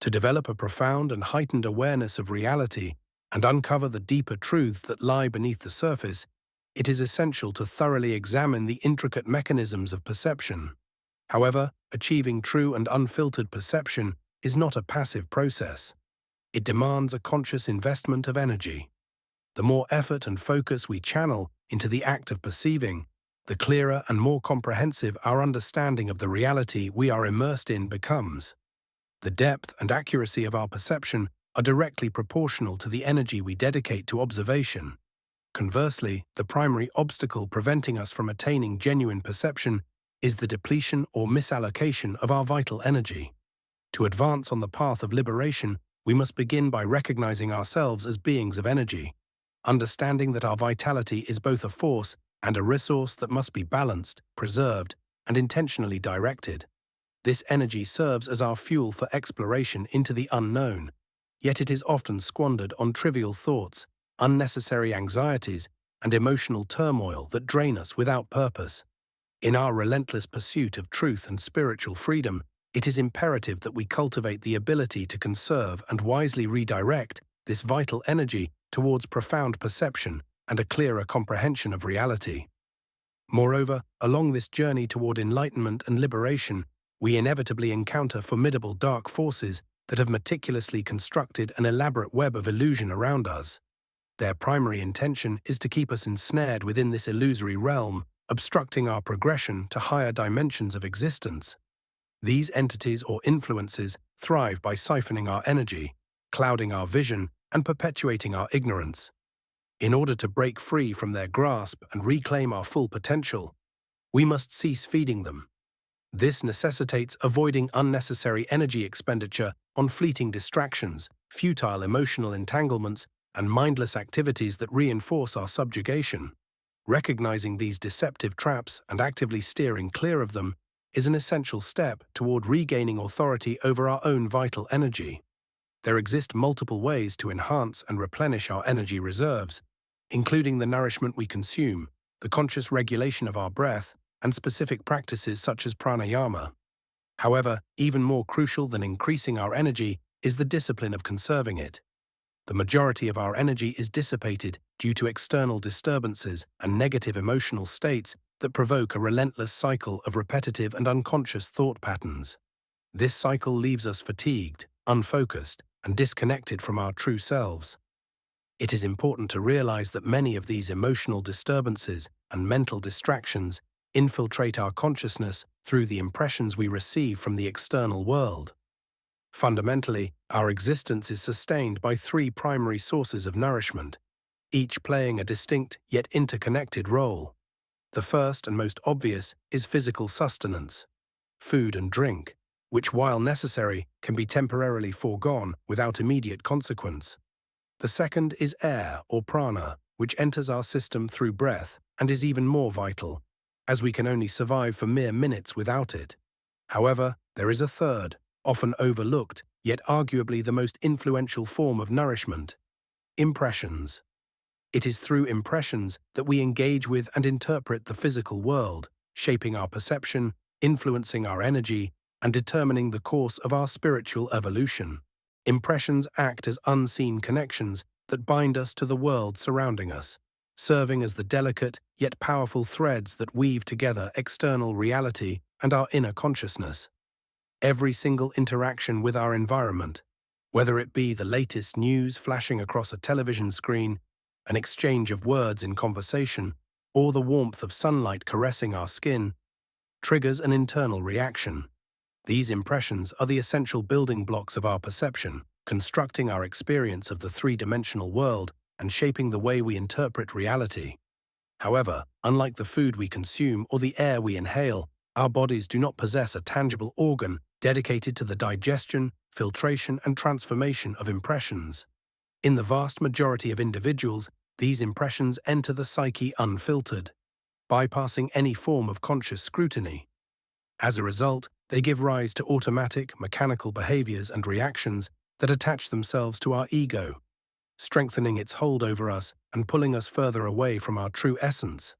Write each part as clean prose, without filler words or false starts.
To develop a profound and heightened awareness of reality and uncover the deeper truths that lie beneath the surface, it is essential to thoroughly examine the intricate mechanisms of perception. However, achieving true and unfiltered perception is not a passive process. It demands a conscious investment of energy. The more effort and focus we channel into the act of perceiving, the clearer and more comprehensive our understanding of the reality we are immersed in becomes. The depth and accuracy of our perception are directly proportional to the energy we dedicate to observation. Conversely, the primary obstacle preventing us from attaining genuine perception is the depletion or misallocation of our vital energy. To advance on the path of liberation, we must begin by recognizing ourselves as beings of energy, understanding that our vitality is both a force and a resource that must be balanced, preserved, and intentionally directed. This energy serves as our fuel for exploration into the unknown, yet it is often squandered on trivial thoughts, unnecessary anxieties, and emotional turmoil that drain us without purpose. In our relentless pursuit of truth and spiritual freedom, it is imperative that we cultivate the ability to conserve and wisely redirect this vital energy towards profound perception and a clearer comprehension of reality. Moreover, along this journey toward enlightenment and liberation, we inevitably encounter formidable dark forces that have meticulously constructed an elaborate web of illusion around us. Their primary intention is to keep us ensnared within this illusory realm, obstructing our progression to higher dimensions of existence. These entities or influences thrive by siphoning our energy, clouding our vision, and perpetuating our ignorance. In order to break free from their grasp and reclaim our full potential, we must cease feeding them. This necessitates avoiding unnecessary energy expenditure on fleeting distractions, futile emotional entanglements, and mindless activities that reinforce our subjugation. Recognizing these deceptive traps and actively steering clear of them is an essential step toward regaining authority over our own vital energy. There exist multiple ways to enhance and replenish our energy reserves, including the nourishment we consume, the conscious regulation of our breath, and specific practices such as pranayama. However, even more crucial than increasing our energy is the discipline of conserving it. The majority of our energy is dissipated due to external disturbances and negative emotional states that provoke a relentless cycle of repetitive and unconscious thought patterns. This cycle leaves us fatigued, unfocused, and disconnected from our true selves. It is important to realize that many of these emotional disturbances and mental distractions infiltrate our consciousness through the impressions we receive from the external world. Fundamentally, our existence is sustained by three primary sources of nourishment, each playing a distinct yet interconnected role. The first and most obvious is physical sustenance, food and drink, which, while necessary, can be temporarily foregone without immediate consequence. The second is air or prana, which enters our system through breath and is even more vital, as we can only survive for mere minutes without it. However, there is a third, often overlooked, yet arguably the most influential form of nourishment: impressions. It is through impressions that we engage with and interpret the physical world, shaping our perception, influencing our energy, and determining the course of our spiritual evolution. Impressions act as unseen connections that bind us to the world surrounding us, serving as the delicate yet powerful threads that weave together external reality and our inner consciousness. Every single interaction with our environment, whether it be the latest news flashing across a television screen, an exchange of words in conversation, or the warmth of sunlight caressing our skin, triggers an internal reaction. These impressions are the essential building blocks of our perception, constructing our experience of the three-dimensional world and shaping the way we interpret reality. However, unlike the food we consume or the air we inhale, our bodies do not possess a tangible organ dedicated to the digestion, filtration, and transformation of impressions. In the vast majority of individuals, these impressions enter the psyche unfiltered, bypassing any form of conscious scrutiny. As a result, they give rise to automatic, mechanical behaviors and reactions that attach themselves to our ego, strengthening its hold over us and pulling us further away from our true essence.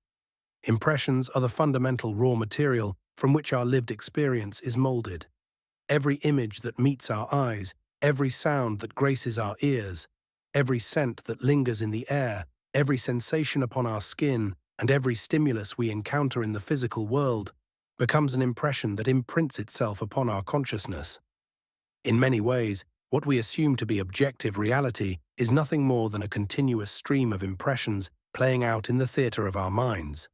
Impressions are the fundamental raw material from which our lived experience is molded. Every image that meets our eyes, Every sound that graces our ears, every scent that lingers in the air, every sensation upon our skin, and every stimulus we encounter in the physical world becomes an impression that imprints itself upon our consciousness. In many ways, what we assume to be objective reality is nothing more than a continuous stream of impressions playing out in the theatre of our minds.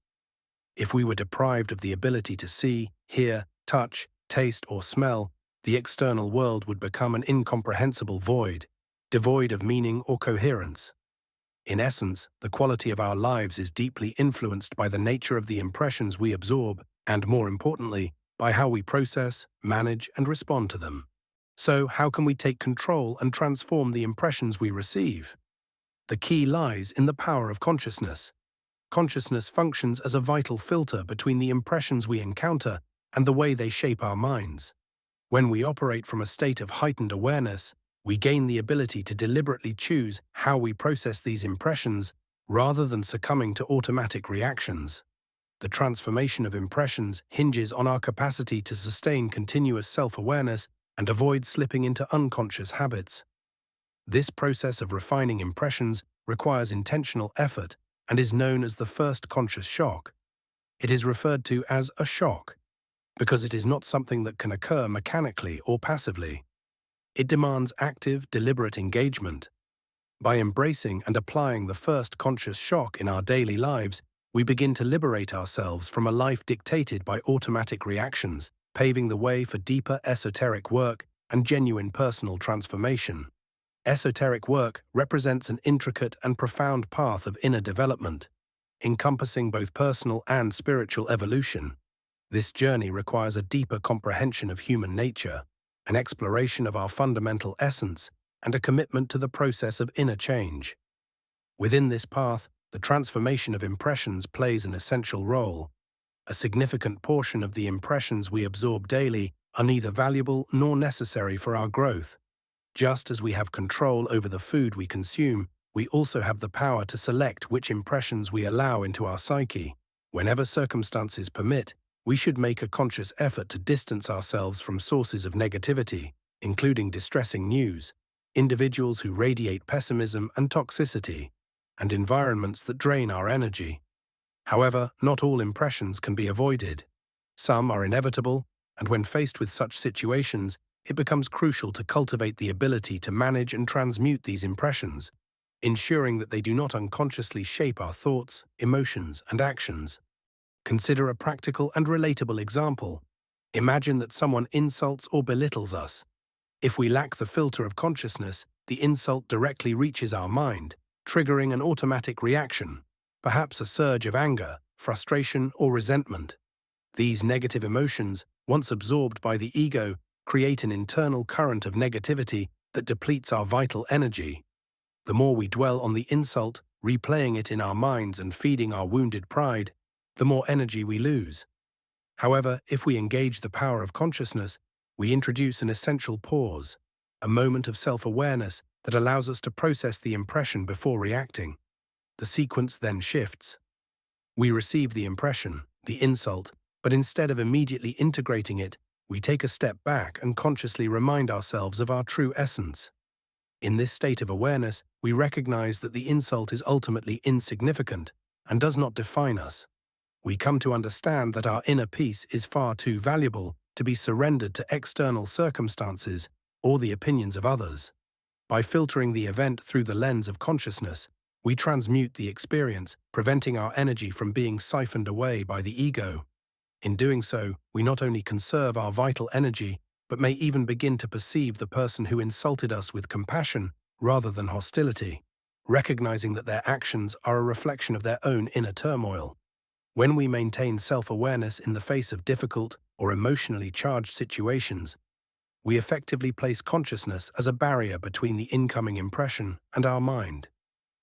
If we were deprived of the ability to see, hear, touch, taste, or smell, the external world would become an incomprehensible void, devoid of meaning or coherence. In essence, the quality of our lives is deeply influenced by the nature of the impressions we absorb and, more importantly, by how we process, manage, and respond to them. So, how can we take control and transform the impressions we receive? The key lies in the power of consciousness. Consciousness functions as a vital filter between the impressions we encounter and the way they shape our minds. When we operate from a state of heightened awareness, we gain the ability to deliberately choose how we process these impressions rather than succumbing to automatic reactions. The transformation of impressions hinges on our capacity to sustain continuous self-awareness and avoid slipping into unconscious habits. This process of refining impressions requires intentional effort and is known as the first conscious shock. It is referred to as a shock because it is not something that can occur mechanically or passively. It demands active, deliberate engagement. By embracing and applying the first conscious shock in our daily lives, we begin to liberate ourselves from a life dictated by automatic reactions, paving the way for deeper esoteric work and genuine personal transformation. Esoteric work represents an intricate and profound path of inner development, encompassing both personal and spiritual evolution. This journey requires a deeper comprehension of human nature, an exploration of our fundamental essence, and a commitment to the process of inner change. Within this path, the transformation of impressions plays an essential role. A significant portion of the impressions we absorb daily are neither valuable nor necessary for our growth. Just as we have control over the food we consume, we also have the power to select which impressions we allow into our psyche. Whenever circumstances permit, we should make a conscious effort to distance ourselves from sources of negativity, including distressing news, individuals who radiate pessimism and toxicity, and environments that drain our energy. However, not all impressions can be avoided. Some are inevitable, and when faced with such situations, it becomes crucial to cultivate the ability to manage and transmute these impressions, ensuring that they do not unconsciously shape our thoughts, emotions, and actions. Consider a practical and relatable example. Imagine that someone insults or belittles us. If we lack the filter of consciousness, the insult directly reaches our mind, triggering an automatic reaction, perhaps a surge of anger, frustration, or resentment. These negative emotions, once absorbed by the ego, create an internal current of negativity that depletes our vital energy. The more we dwell on the insult, replaying it in our minds and feeding our wounded pride, the more energy we lose. However, if we engage the power of consciousness, we introduce an essential pause, a moment of self-awareness that allows us to process the impression before reacting. The sequence then shifts. We receive the impression, the insult, but instead of immediately integrating it, we take a step back and consciously remind ourselves of our true essence. In this state of awareness, we recognize that the insult is ultimately insignificant and does not define us. We come to understand that our inner peace is far too valuable to be surrendered to external circumstances or the opinions of others. By filtering the event through the lens of consciousness, we transmute the experience, preventing our energy from being siphoned away by the ego. In doing so, we not only conserve our vital energy, but may even begin to perceive the person who insulted us with compassion rather than hostility, recognizing that their actions are a reflection of their own inner turmoil. When we maintain self-awareness in the face of difficult or emotionally charged situations, we effectively place consciousness as a barrier between the incoming impression and our mind.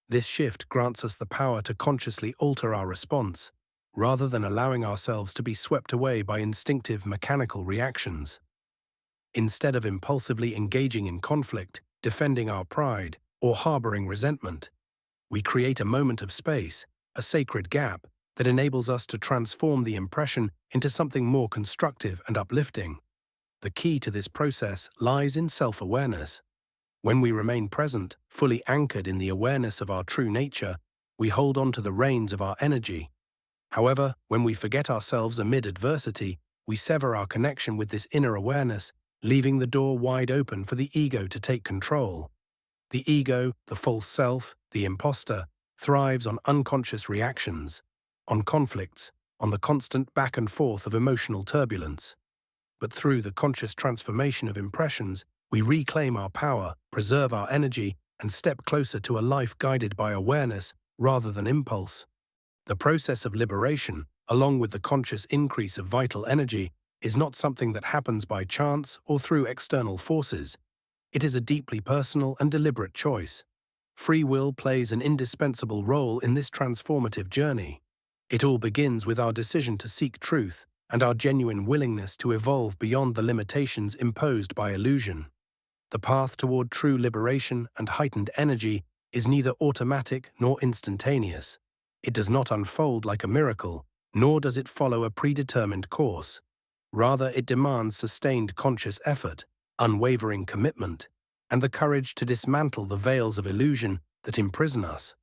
This shift grants us the power to consciously alter our response, rather than allowing ourselves to be swept away by instinctive mechanical reactions. Instead of impulsively engaging in conflict, defending our pride, or harboring resentment, we create a moment of space, a sacred gap, that enables us to transform the impression into something more constructive and uplifting. The key to this process lies in self-awareness. When we remain present, fully anchored in the awareness of our true nature, we hold on to the reins of our energy. However, when we forget ourselves amid adversity, we sever our connection with this inner awareness, leaving the door wide open for the ego to take control. The ego, the false self, the imposter, thrives on unconscious reactions, on conflicts, on the constant back and forth of emotional turbulence. But through the conscious transformation of impressions, we reclaim our power, preserve our energy, and step closer to a life guided by awareness rather than impulse. The process of liberation, along with the conscious increase of vital energy, is not something that happens by chance or through external forces. It is a deeply personal and deliberate choice. Free will plays an indispensable role in this transformative journey. It all begins with our decision to seek truth and our genuine willingness to evolve beyond the limitations imposed by illusion. The path toward true liberation and heightened energy is neither automatic nor instantaneous. It does not unfold like a miracle, nor does it follow a predetermined course. Rather, it demands sustained conscious effort, unwavering commitment, and the courage to dismantle the veils of illusion that imprison us.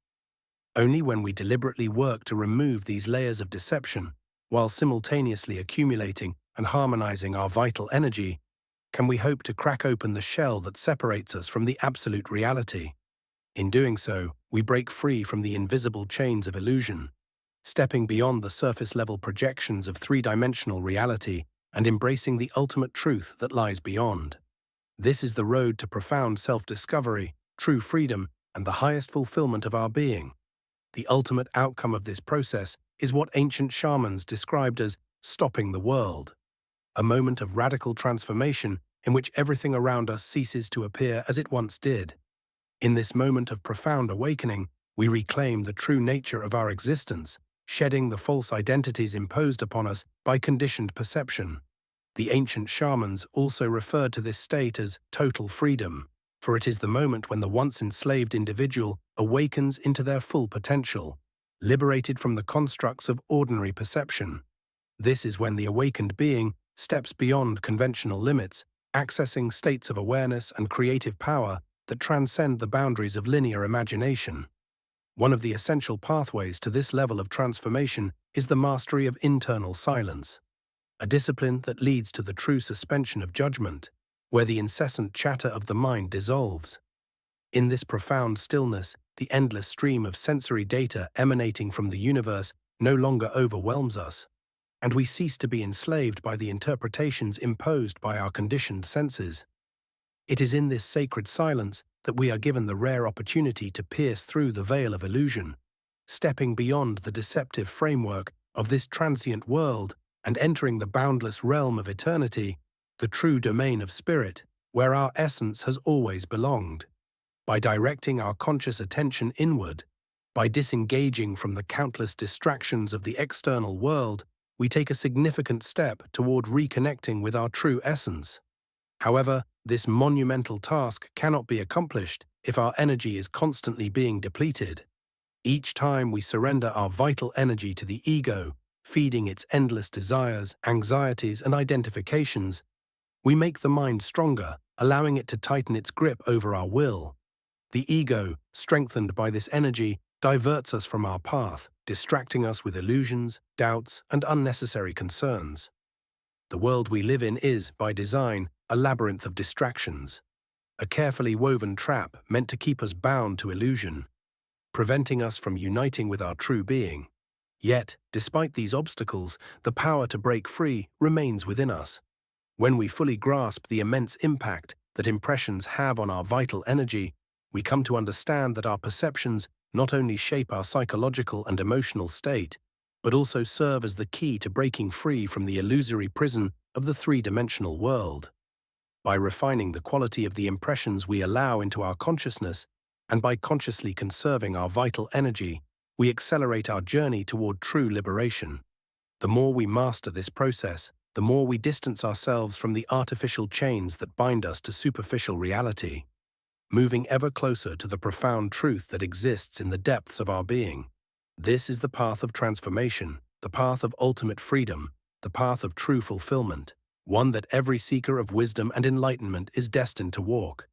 Only when we deliberately work to remove these layers of deception, while simultaneously accumulating and harmonizing our vital energy, can we hope to crack open the shell that separates us from the absolute reality. In doing so, we break free from the invisible chains of illusion, stepping beyond the surface-level projections of three-dimensional reality and embracing the ultimate truth that lies beyond. This is the road to profound self-discovery, true freedom, and the highest fulfillment of our being. The ultimate outcome of this process is what ancient shamans described as stopping the world, a moment of radical transformation in which everything around us ceases to appear as it once did. In this moment of profound awakening, we reclaim the true nature of our existence, shedding the false identities imposed upon us by conditioned perception. The ancient shamans also referred to this state as total freedom, for it is the moment when the once enslaved individual awakens into their full potential, liberated from the constructs of ordinary perception. This is when the awakened being steps beyond conventional limits, accessing states of awareness and creative power that transcend the boundaries of linear imagination. One of the essential pathways to this level of transformation is the mastery of internal silence, a discipline that leads to the true suspension of judgment, where the incessant chatter of the mind dissolves. In this profound stillness, the endless stream of sensory data emanating from the universe no longer overwhelms us, and we cease to be enslaved by the interpretations imposed by our conditioned senses. It is in this sacred silence that we are given the rare opportunity to pierce through the veil of illusion, stepping beyond the deceptive framework of this transient world and entering the boundless realm of eternity, the true domain of spirit, where our essence has always belonged. By directing our conscious attention inward, by disengaging from the countless distractions of the external world, we take a significant step toward reconnecting with our true essence. However, this monumental task cannot be accomplished if our energy is constantly being depleted. Each time we surrender our vital energy to the ego, feeding its endless desires, anxieties, and identifications, we make the mind stronger, allowing it to tighten its grip over our will. The ego, strengthened by this energy, diverts us from our path, distracting us with illusions, doubts, and unnecessary concerns. The world we live in is, by design, a labyrinth of distractions, a carefully woven trap meant to keep us bound to illusion, preventing us from uniting with our true being. Yet, despite these obstacles, the power to break free remains within us. When we fully grasp the immense impact that impressions have on our vital energy, we come to understand that our perceptions not only shape our psychological and emotional state, but also serve as the key to breaking free from the illusory prison of the three-dimensional world. By refining the quality of the impressions we allow into our consciousness, and by consciously conserving our vital energy, we accelerate our journey toward true liberation. The more we master this process, the more we distance ourselves from the artificial chains that bind us to superficial reality, moving ever closer to the profound truth that exists in the depths of our being. This is the path of transformation, the path of ultimate freedom, the path of true fulfillment, one that every seeker of wisdom and enlightenment is destined to walk.